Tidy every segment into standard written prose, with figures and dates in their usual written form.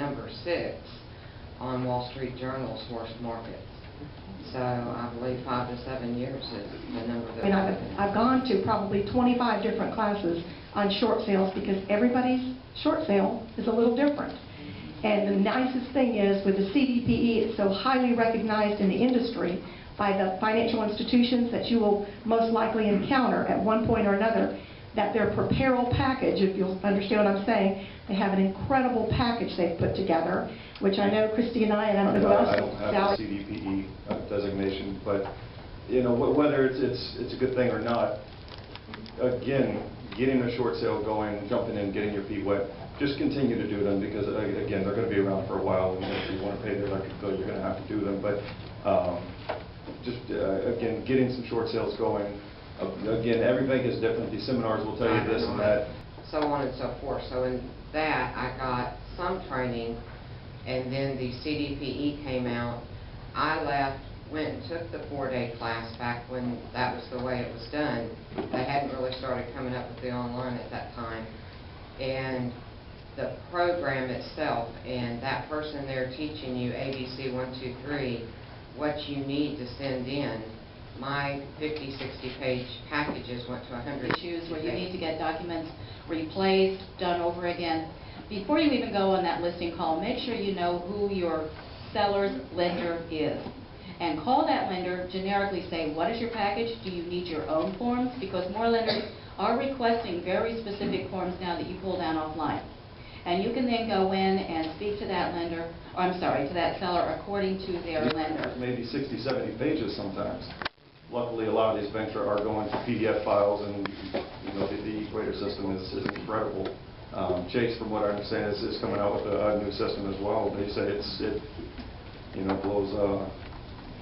number 6 on Wall Street Journal's worst markets. So I believe 5 to 7 years is the number that I've gone to probably 25 different classes on short sales because everybody's short sale is a little different. And the nicest thing is with the CDPE, it's so highly recognized in the industry by the financial institutions that you will most likely encounter at one point or another, that their Preparal package, if you'll understand what I'm saying, they have an incredible package they've put together, which I know Christy and I don't know who else. I don't have the CDPE designation, but you know, whether it's a good thing or not, again, getting a short sale going, jumping in, getting your feet wet, just continue to do them because again, they're going to be around for a while, and if you want to pay the electric bill, you're going to have to do them. But again, getting some short sales going. Again, every bank is different. These seminars will tell you this and that. So on and so forth. So in that, I got some training, and then the CDPE came out. I left, went and took the 4-day class back when that was the way it was done. They hadn't really started coming up with the online at that time. And the program itself, and that person there teaching you ABC 1, 2, 3, what you need to send in. My 50, 60 page packages went to 100 issues where you need to get documents replaced, done over again. Before you even go on that listing call, make sure you know who your seller's lender is. And call that lender, generically say, what is your package? Do you need your own forms? Because more lenders are requesting very specific forms now that you pull down offline. And you can then go in and speak to that lender, or I'm sorry, to that seller according to their lender. Maybe 60, 70 pages sometimes. Luckily, a lot of these banks are going to PDF files, and you know the Equator system is incredible. Chase, from what I understand, is coming out with a new system as well. They say it blows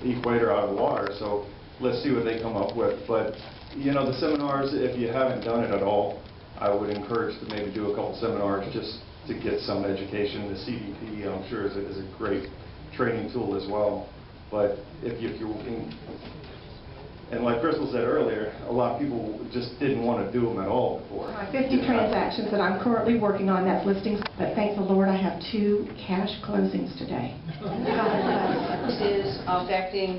Equator out of the water. So let's see what they come up with. But you know, the seminars, if you haven't done it at all, I would encourage to maybe do a couple seminars just to get some education. The CDP, I'm sure, is a great training tool as well. But if you're looking, and like Crystal said earlier, a lot of people just didn't want to do them at all before. 50 transactions that I'm currently working on, that's listings, but thank the Lord I have 2 cash closings today. This is affecting,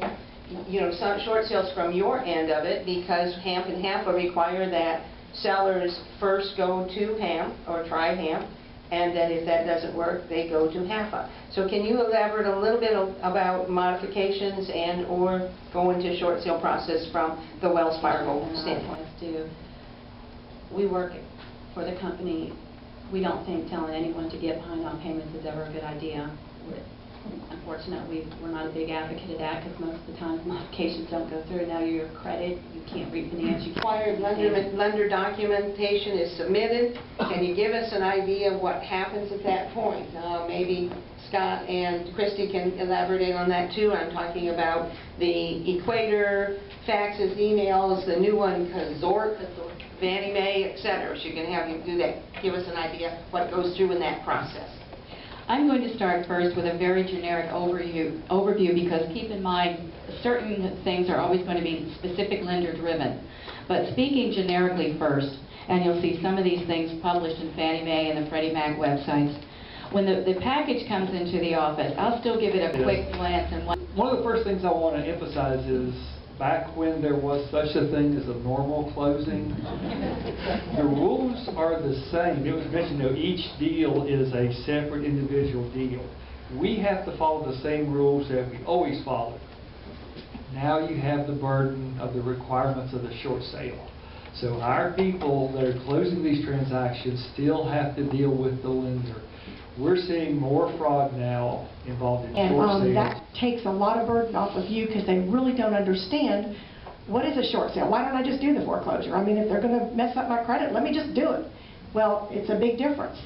you know, some short sales from your end of it, because HAMP and HAMPA require that sellers first go to HAMP or try HAMP, and then if that doesn't work, they go to HAMPA. So can you elaborate a little bit about modifications and or go into short sale process from the Wells Fargo standpoint? We work for the company. We don't think telling anyone to get behind on payments is ever a good idea. Unfortunately, we're not a big advocate of that because most of the time modifications don't go through. Now your credit, you can't refinance. Required lender documentation is submitted. Can you give us an idea of what happens at that point? Maybe Scott and Christy can elaborate on that too. I'm talking about the Equator, faxes, emails, the new one, Kazort, Fannie Mae, etc. She can have you do that. Give us an idea what goes through in that process. I'm going to start first with a very generic overview because keep in mind certain things are always going to be specific lender driven. But speaking generically first, and you'll see some of these things published in Fannie Mae and the Freddie Mac websites. When the package comes into the office, I'll still give it a quick glance. And one of the first things I want to emphasize is back when there was such a thing as a normal closing, the rules are the same. It was mentioned, you know, each deal is a separate individual deal. We have to follow the same rules that we always followed. Now you have the burden of the requirements of the short sale. So our people that are closing these transactions still have to deal with the lender. We're seeing more fraud now involved in short sales. And that takes a lot of burden off of you because they really don't understand what is a short sale. Why don't I just do the foreclosure? I mean, if they're going to mess up my credit, let me just do it. Well, it's a big difference.